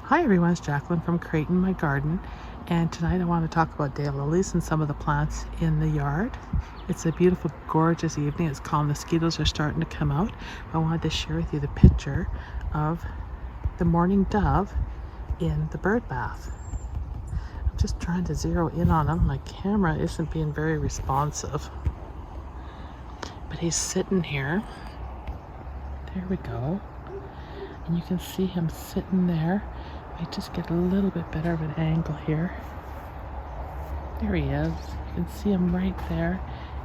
Hi everyone, it's Jacqueline from Creighton, my garden, and tonight I want to talk about daylilies and some of the plants in the yard. It's a beautiful, gorgeous evening. It's calm. Mosquitoes are starting to come out. I wanted to share with you the picture of the mourning dove in the bird bath. I'm just trying to zero in on him. My camera isn't being very responsive, but he's sitting here. There we go. And you can see him sitting there. I just get a little bit better of an angle here. There he is. You can see him right there,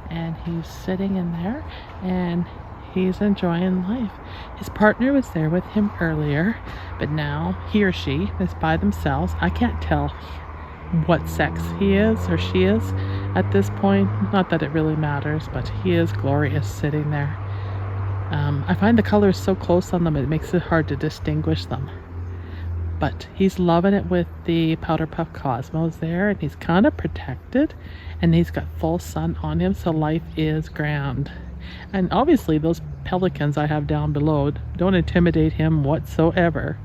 and he's sitting in there and he's enjoying life. His partner was there with him earlier, but now he or she is by themselves. I can't tell what sex he is or she is at this point. Not that it really matters, but he is glorious sitting there. I find the colors so close on them, it makes it hard to distinguish them. But he's loving it with the powder puff cosmos there, and he's kind of protected, and he's got full sun on him, so life is grand. And obviously those pelicans I have down below don't intimidate him whatsoever,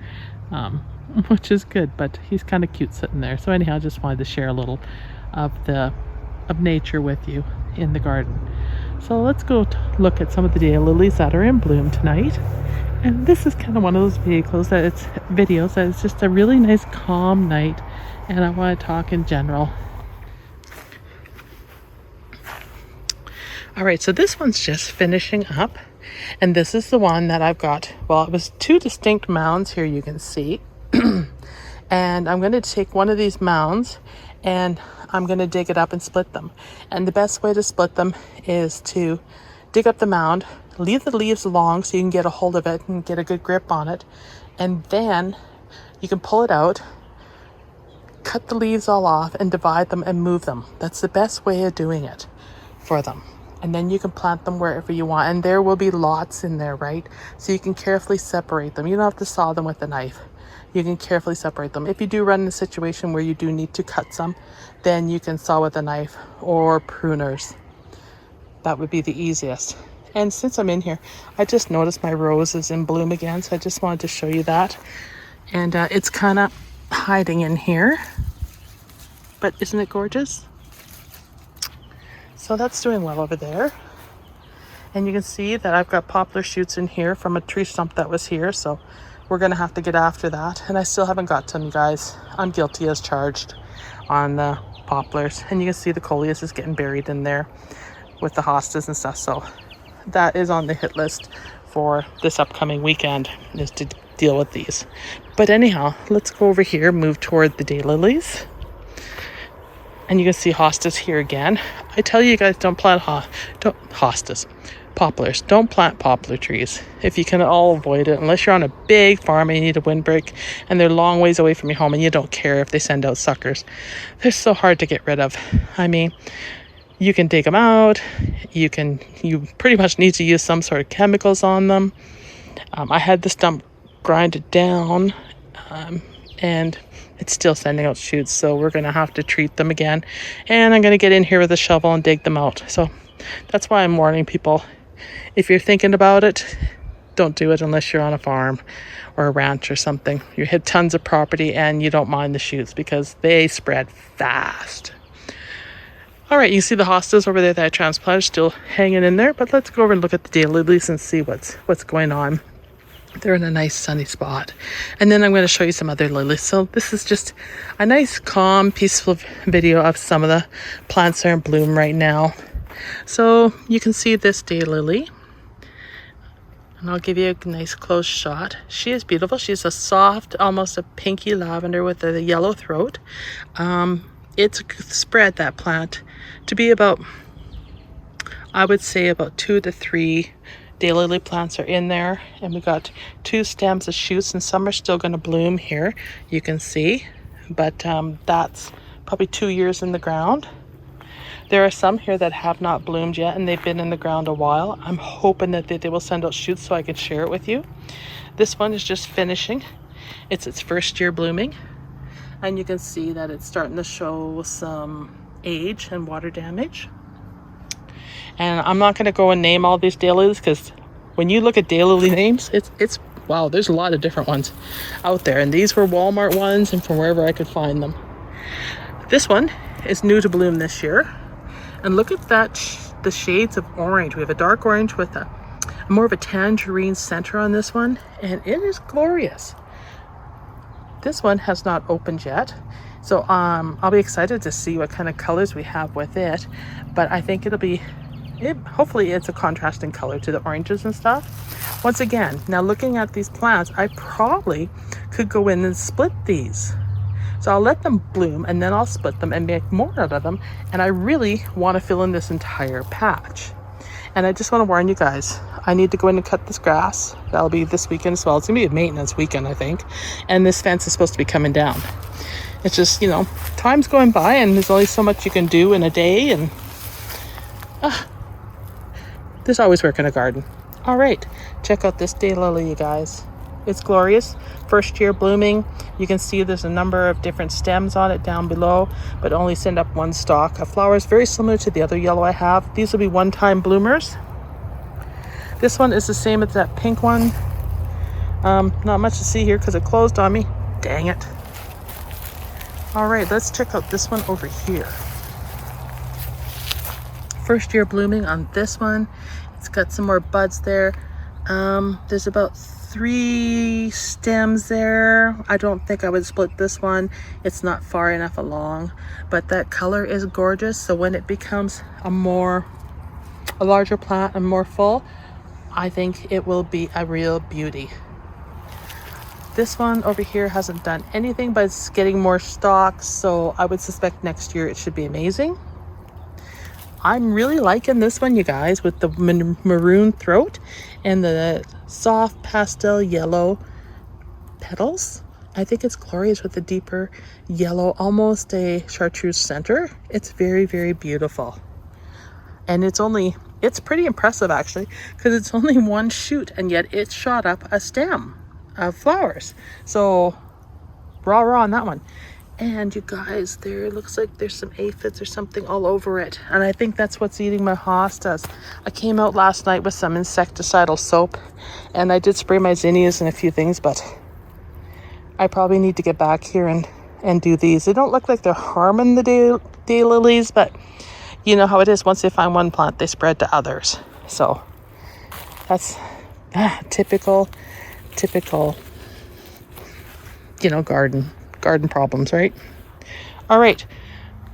which is good, but he's kind of cute sitting there. So anyhow, I just wanted to share a little of nature with you in the garden. So let's go look at some of the daylilies that are in bloom tonight. And this is kind of one of those videos that it's just a really nice calm night, and I want to talk in general. All right, so this one's just finishing up, and this is the one that I've got. Well, it was two distinct mounds here, you can see. And I'm going to take one of these mounds and I'm going to dig it up and split them. And the best way to split them is to dig up the mound, leave the leaves long so you can get a hold of it and get a good grip on it, and then you can pull it out, cut the leaves all off, and divide them and move them. That's the best way of doing it for them. And then you can plant them wherever you want, and there will be lots in there, right? So you can carefully separate them. You don't have to saw them with a knife. You can carefully separate them. If you do run in a situation where you do need to cut some, then you can saw with a knife or pruners. That would be the easiest. And since I'm in here, I just noticed my rose is in bloom again, so I just wanted to show you that. And it's kind of hiding in here, but isn't it gorgeous? So that's doing well over there. And you can see that I've got poplar shoots in here from a tree stump that was here, so we're gonna have to get after that. And I still haven't got to them, you guys. I'm guilty as charged on the poplars. And you can see the coleus is getting buried in there with the hostas and stuff, so that is on the hit list for this upcoming weekend, is to deal with these. But anyhow, let's go over here, move toward the daylilies, and you can see hostas here again. I tell you guys, don't plant poplars. Don't plant poplar trees if you can all avoid it, unless you're on a big farm and you need a windbreak and they're long ways away from your home and you don't care if they send out suckers. They're so hard to get rid of. I mean, you can dig them out. You pretty much need to use some sort of chemicals on them. I had the stump grinded down, and it's still sending out shoots, so we're going to have to treat them again. And I'm going to get in here with a shovel and dig them out. So that's why I'm warning people. If you're thinking about it, don't do it unless you're on a farm or a ranch or something. You hit tons of property and you don't mind the shoots because they spread fast. All right, you see the hostas over there that I transplanted still hanging in there, but let's go over and look at the daylilies and see what's going on. They're in a nice sunny spot. And then I'm going to show you some other lilies. So this is just a nice, calm, peaceful video of some of the plants that are in bloom right now. So you can see this daylily, and I'll give you a nice close shot. She is beautiful. She's a soft, almost a pinky lavender with a yellow throat. It's spread, that plant, to be about, I would say about 2 to 3 daylily plants are in there, and we got 2 stems of shoots, and some are still going to bloom here, you can see, but that's probably 2 years in the ground. There are some here that have not bloomed yet, and they've been in the ground a while. I'm hoping that they will send out shoots so I can share it with you. This one is just finishing. It's its first year blooming, and you can see that it's starting to show some age and water damage. And I'm not going to go and name all these daylilies, because when you look at daylily names, it's wow, there's a lot of different ones out there. And these were Walmart ones and from wherever I could find them. This one is new to bloom this year. And look at that, the shades of orange. We have a dark orange with a more of a tangerine center on this one. And it is glorious. This one has not opened yet. So I'll be excited to see what kind of colors we have with it. But I think hopefully it's a contrasting color to the oranges and stuff. Once again, now looking at these plants, I probably could go in and split these. So I'll let them bloom and then I'll split them and make more out of them. And I really want to fill in this entire patch. And I just want to warn you guys, I need to go in and cut this grass. That'll be this weekend as well. It's going to be a maintenance weekend, I think. And this fence is supposed to be coming down. It's just, time's going by and there's only so much you can do in a day. And there's always work in a garden. All right, check out this daylily, you guys. It's glorious. First year blooming. You can see there's a number of different stems on it down below, but only send up one stalk of flowers, very similar to the other yellow I have. These will be one-time bloomers. This one is the same as that pink one. Not much to see here because it closed on me. Dang it. All right, let's check out this one over here. First year blooming on this one. It's got some more buds there. There's about 3 stems there. I don't think I would split this one. It's not far enough along, but that color is gorgeous. So when it becomes a larger plant and more full, I think it will be a real beauty. This one over here hasn't done anything, but it's getting more stalks. So I would suspect next year it should be amazing. I'm really liking this one, you guys, with the maroon throat and the soft pastel yellow petals. I think it's glorious with the deeper yellow, almost a chartreuse center. It's very, very beautiful. And it's pretty impressive actually, because it's only one shoot and yet it shot up a stem of flowers. So rah on that one. And you guys, there looks like there's some aphids or something all over it. And I think that's what's eating my hostas. I came out last night with some insecticidal soap and I did spray my zinnias and a few things, but I probably need to get back here and do these. They don't look like they're harming the daylilies, but you know how it is. Once they find one plant, they spread to others. So that's typical, garden problems, right? All right,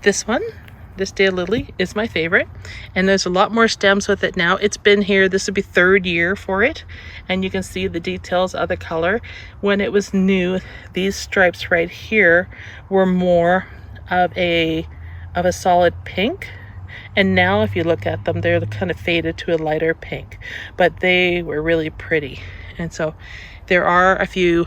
this daylily is my favorite, and there's a lot more stems with it now. It's been here, this will be 3rd year for it, and you can see the details of the color. When it was new, these stripes right here were more of a solid pink, and now if you look at them, they're kind of faded to a lighter pink, but they were really pretty. And so there are a few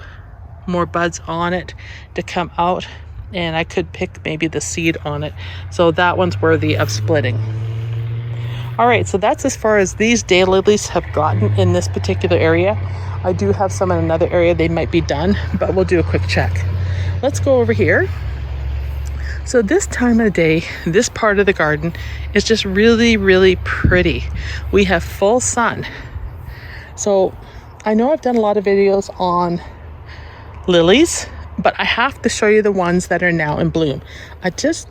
more buds on it to come out, and I could pick maybe the seed on it, so that one's worthy of splitting. All right, so that's as far as these daylilies have gotten in this particular area. I do have some in another area. They might be done, but we'll do a quick check. Let's go over here. So this time of day, this part of the garden is just really, really pretty. We have full sun. So I know I've done a lot of videos on lilies, but I have to show you the ones that are now in bloom. I'm just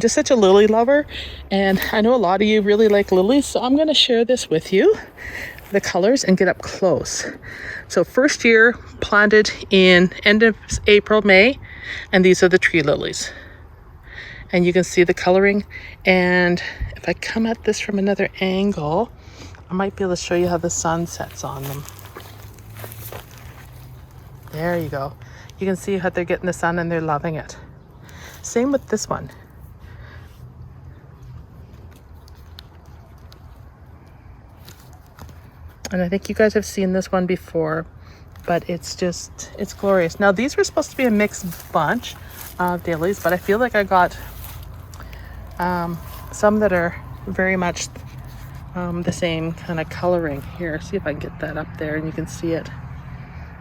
such a lily lover, and I know a lot of you really like lilies, so I'm going to share this with you, the colors, and get up close. So first year planted in end of April, May, and these are the tree lilies. And you can see the coloring, and if I come at this from another angle, I might be able to show you how the sun sets on them. There you go. You can see how they're getting the sun and they're loving it. Same with this one. And I think you guys have seen this one before, but it's glorious. Now these were supposed to be a mixed bunch of dailies, but I feel like I got some that are very much the same kind of coloring. Here, see if I can get that up there and you can see it.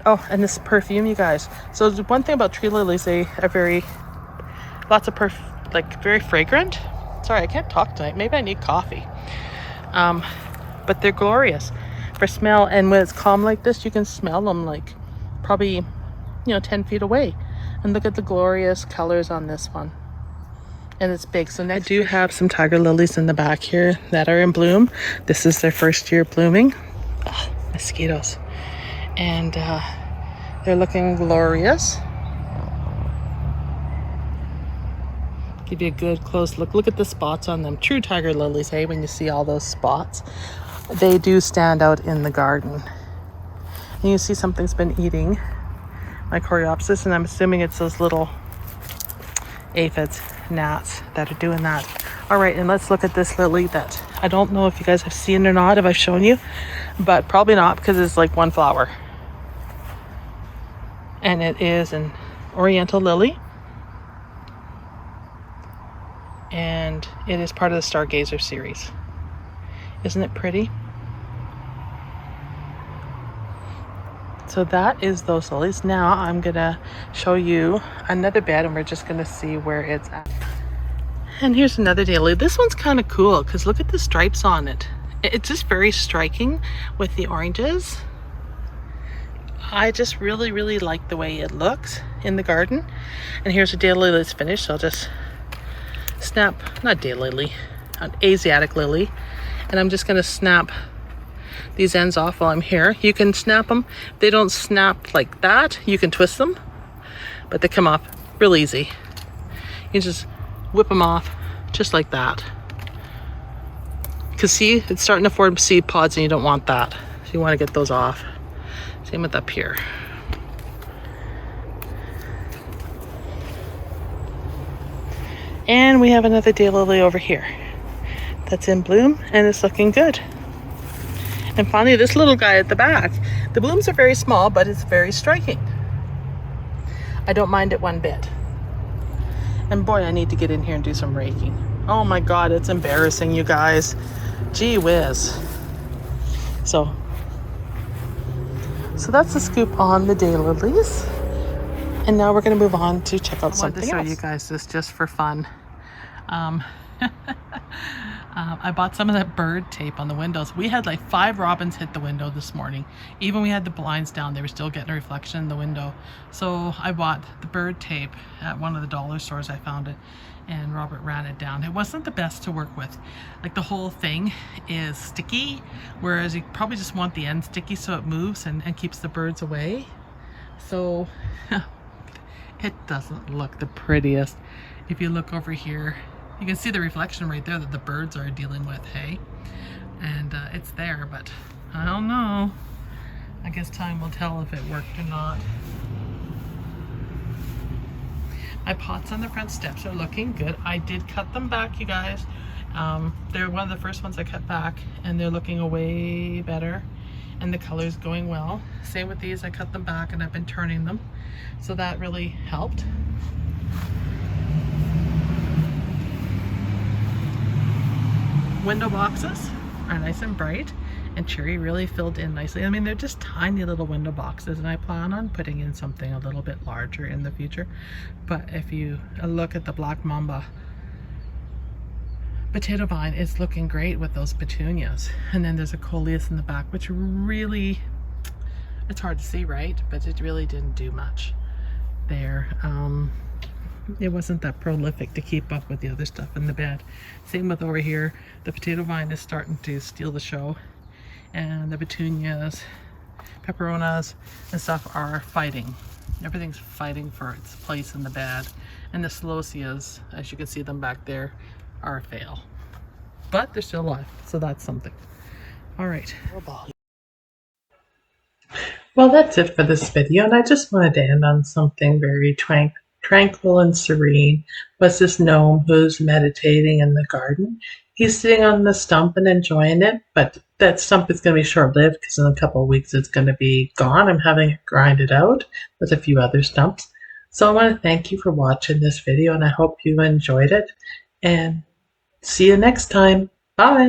Oh, and this perfume, you guys. So the one thing about tree lilies, they are very fragrant. Sorry, I can't talk tonight. Maybe I need coffee. But they're glorious. for smell, and when it's calm like this, you can smell them like probably 10 feet away. And look at the glorious colors on this one, and it's big. So next I do have some tiger lilies in the back here that are in bloom. This is their first year blooming. Oh, mosquitoes. And they're looking glorious. Give you a good close look. Look at the spots on them. True tiger lilies, hey? When you see all those spots, they do stand out in the garden. And you see something's been eating my coreopsis, and I'm assuming it's those little aphids, gnats, that are doing that. All right, and let's look at this lily that I don't know if you guys have seen or not, if I've shown you, but probably not, because it's like one flower. And it is an oriental lily. And it is part of the Stargazer series. Isn't it pretty? So that is those lilies. Now I'm gonna show you another bed, and we're just gonna see where it's at. And here's another daylily. This one's kind of cool because look at the stripes on it. It's just very striking with the oranges. I just really, really like the way it looks in the garden. And here's a daylily that's finished, so I'll just snap, not daylily, an Asiatic lily, and I'm just going to snap these ends off while I'm here. You can snap them. They don't snap like that. You can twist them, but they come off real easy. You just whip them off just like that. Because see, it's starting to form seed pods, and you don't want that. So you want to get those off. Same with up here. And we have another daylily over here that's in bloom, and it's looking good. And finally, this little guy at the back, the blooms are very small, but it's very striking. I don't mind it one bit. And boy, I need to get in here and do some raking. Oh my God, it's embarrassing, you guys. Gee whiz. So that's the scoop on the daylilies. And now we're going to move on to check out something else. I wanted to show you guys this just for fun. I bought some of that bird tape on the windows. We had like 5 robins hit the window this morning. Even we had the blinds down, they were still getting a reflection in the window. So I bought the bird tape at one of the dollar stores. I found it, and Robert ran it down. It wasn't the best to work with. Like the whole thing is sticky, whereas you probably just want the end sticky so it moves and keeps the birds away. So it doesn't look the prettiest. If you look over here, you can see the reflection right there that the birds are dealing with, hey? And it's there, but I don't know. I guess time will tell if it worked or not. My pots on the front steps are looking good. I did cut them back, you guys. They're one of the first ones I cut back, and they're looking way better. And the color's going well. Same with these, I cut them back and I've been turning them. So that really helped. Window boxes are nice and bright, and cherry really filled in nicely. I mean, they're just tiny little window boxes, and I plan on putting in something a little bit larger in the future. But if you look at the Black Mamba potato vine, it's looking great with those petunias. And then there's a coleus in the back, which really, it's hard to see, right? But it really didn't do much there. It wasn't that prolific to keep up with the other stuff in the bed. Same with over here. The potato vine is starting to steal the show, and the petunias, peperonas and stuff are fighting. Everything's fighting for its place in the bed. And the celosias, as you can see them back there, are a fail. But they're still alive, so that's something. All right. Well, that's it for this video, and I just wanted to end on something very tranquil and serene. Was this gnome who's meditating in the garden. He's sitting on the stump and enjoying it, but that stump is going to be short-lived because in a couple of weeks it's going to be gone. I'm having it grinded out with a few other stumps. So I want to thank you for watching this video, and I hope you enjoyed it, and see you next time. Bye!